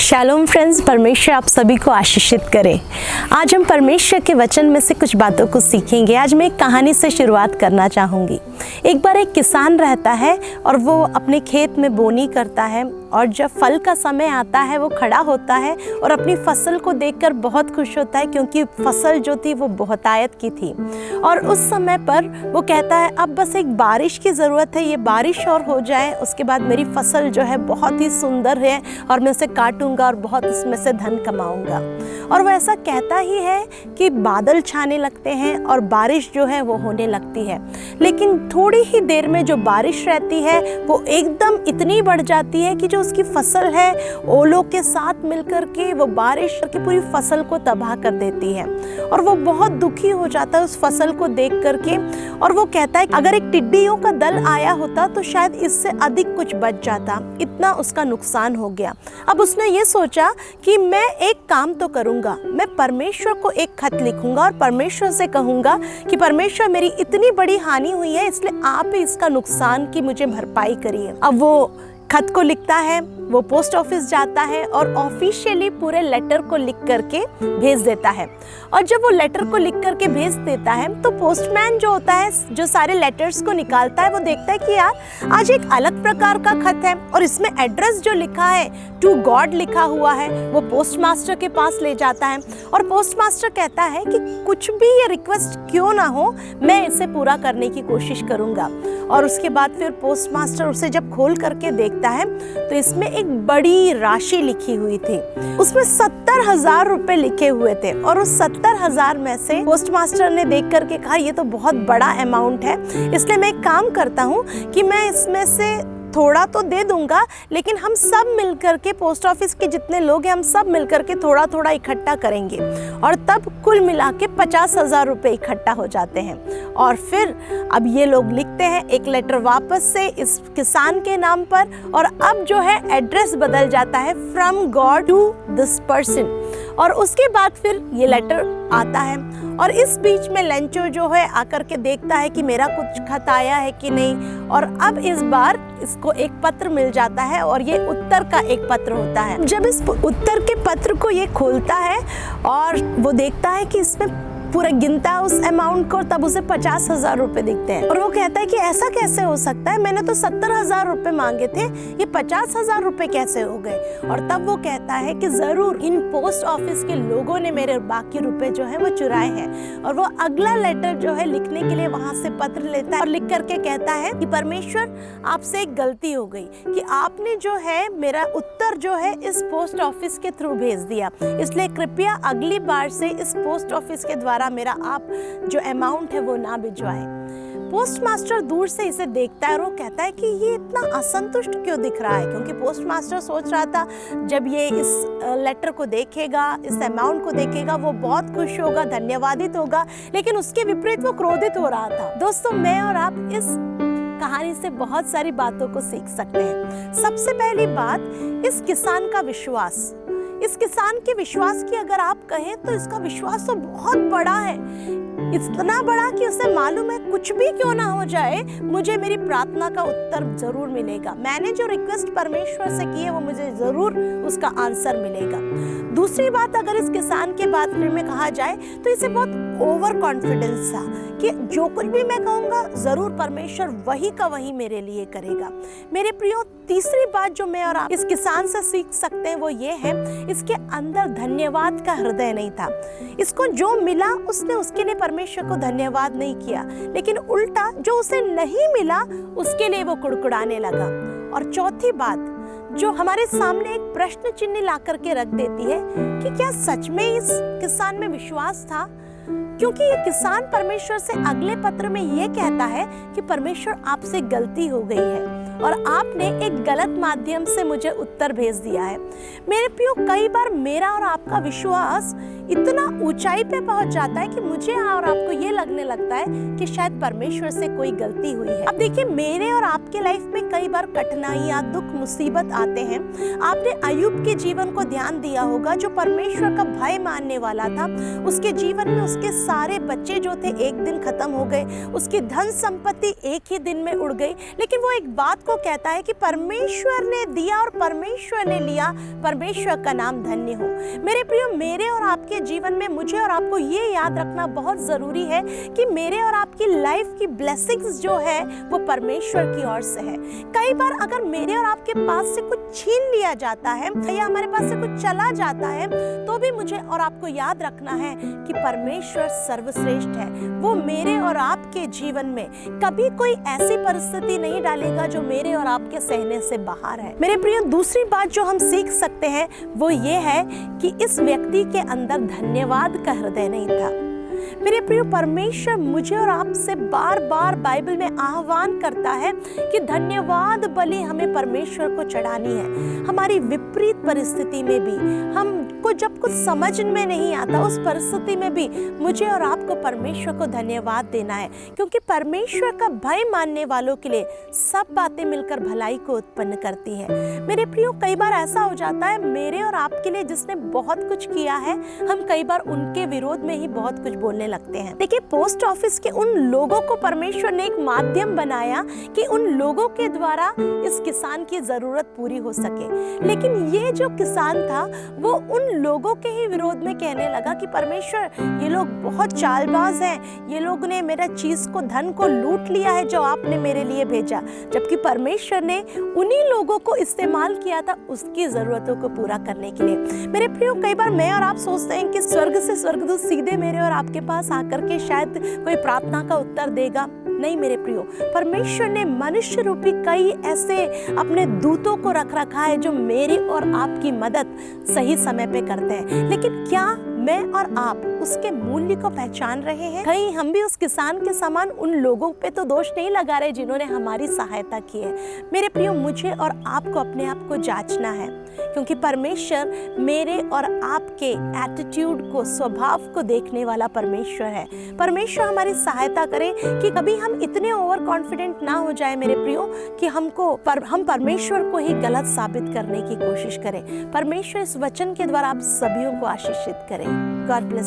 Shalom friends, परमेश्वर आप सभी को आशीषित करे। आज हम परमेश्वर के वचन में से कुछ बातों को सीखेंगे। आज मैं एक कहानी से शुरुआत करना चाहूँगी। एक बार एक किसान रहता है और वो अपने खेत में बोनी करता है, और जब फल का समय आता है वो खड़ा होता है और अपनी फसल को देखकर बहुत खुश होता है, क्योंकि फसल जो थी वो बहुतायत की थी। और उस समय पर वो कहता है अब बस एक बारिश की ज़रूरत है, ये बारिश और हो जाए, उसके बाद मेरी फसल जो है बहुत ही सुंदर है और मैं उसे काटूंगा और बहुत इसमें से धन कमाऊंगा। और वो ऐसा कहता ही है कि बादल छाने लगते हैं और बारिश जो है वो होने लगती है। लेकिन थोड़ी ही देर में जो बारिश रहती है वो एकदम इतनी बढ़ जाती है कि जो उसकी फसल है ओलों के साथ मिलकर के वो बारिश की पूरी फसल को तबाह कर देती है। और वो बहुत दुखी हो जाता है उस फसल को देख करके, और वो कहता है अगर एक टिड्डियों का दल आया होता तो शायद इससे अधिक कुछ बच जाता, इतना उसका नुकसान हो गया। अब उसने ये सोचा कि मैं एक काम तो करूंगा, मैं परमेश्वर को एक खत लिखूंगा और परमेश्वर से कहूंगा कि परमेश्वर मेरी इतनी बड़ी हानि हुई है, इसलिए आप ही इसका नुकसान की मुझे भरपाई करिए। अब वो खत को लिखता है, वो पोस्ट ऑफिस जाता है और ऑफिशियली पूरे लेटर को लिख करके भेज देता है। और जब वो लेटर को लिख करके भेज देता है तो पोस्टमैन जो होता है, जो सारे लेटर्स को निकालता है, वो देखता है कि यार आज एक अलग प्रकार का खत है और इसमें एड्रेस जो लिखा है टू गॉड लिखा हुआ है। वो पोस्ट मास्टर के पास ले जाता है और पोस्ट मास्टर कहता है कि कुछ भी ये रिक्वेस्ट क्यों ना हो, मैं इसे पूरा करने की कोशिश करूंगा। और उसके बाद फिर पोस्ट मास्टर उसे जब खोल करके देखता है तो इसमें एक बड़ी राशि लिखी हुई थी। उसमें 70,000 रुपए लिखे हुए थे, और उस 70,000 में से पोस्ट मास्टर ने देख करके कहा ये तो बहुत बड़ा अमाउंट है, इसलिए मैं एक काम करता हूँ कि मैं इसमें से थोड़ा तो दे दूंगा, लेकिन हम सब मिलकर के, पोस्ट ऑफिस के जितने लोग हैं, हम सब मिलकर के थोड़ा थोड़ा इकट्ठा करेंगे। और तब कुल मिला के 50,000 रुपये इकट्ठा हो जाते हैं। और फिर अब ये लोग लिखते हैं एक लेटर वापस से इस किसान के नाम पर, और अब जो है एड्रेस बदल जाता है from God to this person. और उसके बाद फिर ये लेटर आता है, और इस बीच में लेंचो जो है आकर के देखता है कि मेरा कुछ खत आया है कि नहीं। और अब इस बार इसको एक पत्र मिल जाता है, और ये उत्तर का एक पत्र होता है। जब इस उत्तर के पत्र को ये खोलता है और वो देखता है कि इसमें पूरा गिनता है उस अमाउंट को, तब उसे 50,000 रुपए दिखते हैं। और वो कहता है कि ऐसा कैसे हो सकता है, मैंने तो 70,000 रुपए मांगे थे, ये 50,000 रुपए कैसे हो गए। और तब वो कहता है कि जरूर इन पोस्ट ऑफिस के लोगों ने मेरे बाकी रुपए जो है वो चुराए हैं। और वो अगला लेटर जो है लिखने के लिए वहां से पत्र लेता है और लिख करके कहता है कि परमेश्वर आपसे एक गलती हो गई कि आपने जो है मेरा उत्तर जो है इस पोस्ट ऑफिस के थ्रू भेज दिया, इसलिए कृपया अगली बार से इस पोस्ट ऑफिस के द्वारा मेरा आप जो अमाउंट है वो ना भिजवाएं। पोस्ट मास्टर दूर से इसे देखता है और वो कहता है कि ये इतना असंतुष्ट क्यों दिख रहा है, क्योंकि पोस्ट मास्टर सोच रहा था जब ये इस लेटर को देखेगा, इस अमाउंट को देखेगा, वो बहुत खुश होगा, धन्यवादित होगा, लेकिन उसके विपरीत वो क्रोधित हो रहा था। दोस्तों, मैं और आप इस कहानी से बहुत सारी बातों को सीख सकते हैं। सबसे पहली बात, इस किसान का विश्वास, इस किसान के विश्वास की अगर आप कहें तो इसका विश्वास तो बहुत बड़ा है, इतना बड़ा कि उसे मालूम है कुछ भी क्यों ना हो जाए, मुझे मेरी प्रार्थना का उत्तर जरूर मिलेगा। मैंने जो रिक्वेस्ट परमेश्वर से की है वो मुझे जरूर उसका आंसर मिलेगा। दूसरी बात, अगर इस किसान के बारे में कहा जाए तो इसे बहुत ओवर कॉन्फिडेंस था कि जो कुछ भी मैं कहूँगा जरूर परमेश्वर वही का वही मेरे लिए करेगा। मेरे प्रियो, तीसरी बात जो मैं और आप इस किसान से सीख सकते हैं वो ये है, इसके अंदर धन्यवाद का हृदय नहीं था। इसको जो मिला उसने उसके लिए परमेश्वर को धन्यवाद नहीं किया, लेकिन उल्टा जो उसे नहीं मिला उसके लिए वो कुड़कुड़ाने लगा। और चौथी बात जो हमारे सामने एक प्रश्न चिन्ह ला करके रख देती है कि क्या सच में इस किसान में विश्वास था, क्योंकि ये किसान परमेश्वर से अगले पत्र में ये कहता है कि परमेश्वर आपसे गलती हो गई है और आपने एक गलत माध्यम से मुझे उत्तर भेज दिया है। मेरे प्रियो, कई बार मेरा और आपका विश्वास इतना ऊंचाई पे पहुंच जाता है कि मुझे और आपको ये लगने लगता है कि शायद परमेश्वर से कोई गलती हुई है। अब देखिए, मेरे और आपके लाइफ में कई बार कठिनाइयां, दुख, मुसीबत आते हैं। आपने अय्यूब के जीवन को ध्यान दिया होगा, जो परमेश्वर का भय मानने वाला था। उसके जीवन में उसके सारे बच्चे जो थे एक दिन खत्म हो गए, उसकी धन संपत्ति एक ही दिन में उड़ गई, लेकिन वो एक बात को कहता है कि परमेश्वर ने दिया और परमेश्वर ने लिया, परमेश्वर का नाम धन्य हो। मेरे प्रियो, मेरे और आपके जीवन में मुझे और आपको ये याद रखना बहुत ज़रूरी है कि मेरे और आपकी लाइफ की ब्लेसिंग्स जो है वो परमेश्वर की ओर से है। कई बार अगर मेरे और आपके पास से कुछ छीन लिया जाता है या हमारे पास से कुछ चला जाता है, तो भी मुझे और आपको याद रखना है कि परमेश्वर सर्वश्रेष्ठ है। वो मेरे और आपके जीवन में कभी कोई ऐसी परिस्थिति नहीं डालेगा जो मेरे और आपके सहने से बाहर है। मेरे प्रियो, दूसरी बात जो हम सीख सकते हैं वो ये है कि इस व्यक्ति के अंदर धन्यवाद का हृदय नहीं था। मेरे प्रियो, परमेश्वर मुझे और आपसे बार बार बाइबल में आह्वान करता है कि धन्यवाद बलि हमें परमेश्वर को चढ़ानी है। हमारी विपरीत परिस्थिति में भी, हमको जब कुछ समझ में नहीं आता उस परिस्थिति में भी मुझे और आपको परमेश्वर को धन्यवाद देना है, क्योंकि परमेश्वर का भय मानने वालों के लिए सब बातें मिलकर भलाई को उत्पन्न करती है। मेरे प्रियो, कई बार ऐसा हो जाता है मेरे और आपके लिए जिसने बहुत कुछ किया है, हम कई बार उनके विरोध में ही बहुत कुछ बोलने लगते हैं। देखिए, पोस्ट ऑफिस के उन लोगों को परमेश्वर ने एक माध्यम बनाया कि उन लोगों के द्वारा इस किसान की जरूरत पूरी हो सके, लेकिन ये जो किसान था वो उन लोगों के ही विरोध में कहने लगा कि परमेश्वर, ये लोग बहुत चालबाज हैं, ये लोग ने मेरा चीज को, धन को लूट लिया है जो आपने मेरे लिए भेजा। जबकि परमेश्वर ने उन्हीं लोगों को इस्तेमाल किया था उसकी जरूरतों को पूरा करने के लिए। मेरे प्रियो, कई बार मैं और आप सोचते हैं कि स्वर्ग से स्वर्गदूत सीधे मेरे और आपके पास आकर के शायद कोई प्रार्थना का उत्तर देगा। नहीं मेरे प्रियो, परमेश्वर ने मनुष्य रूपी कई ऐसे अपने दूतों को रख रखा है जो मेरी और आपकी मदद सही समय पे करते हैं। लेकिन क्या मैं और आप उसके मूल्य को पहचान रहे हैं? कहीं हम भी उस किसान के समान उन लोगों पे तो दोष नहीं लगा रहे जिन्होंने हमारी सहायता की है। मेरे प्रियो, मुझे और आपको अपने आप को जांचना है, क्योंकि परमेश्वर मेरे और आपके एटीट्यूड को, स्वभाव को देखने वाला परमेश्वर है। परमेश्वर हमारी सहायता करे कि कभी हम इतने ओवर कॉन्फिडेंट ना हो जाए मेरे प्रियो कि हम परमेश्वर को ही गलत साबित करने की कोशिश करें। परमेश्वर इस वचन के द्वारा आप सभी को आशीषित करें। God bless.